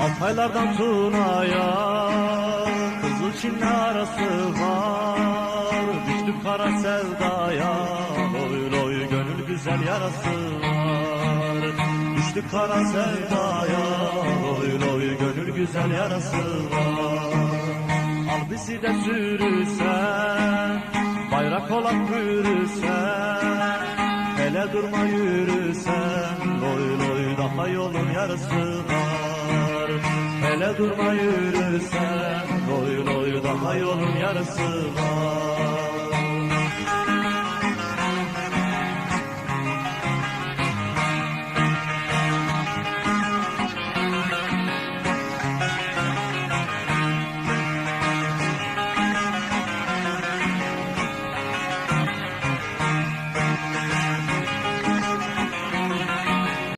Altaylardan Tuna'ya Kızılçin'le arası var. Düştük kara sevdaya, loy loy gönül güzel yarası var. Düştük kara sevdaya, loy loy gönül güzel yarası var. Al bizi de sürürsen, bayrak olan bürürsen, hele durma yürürsen, loy loy daha yolun yarısı var. Hele durma yürürsen, loy loy daha yolun yarısı var.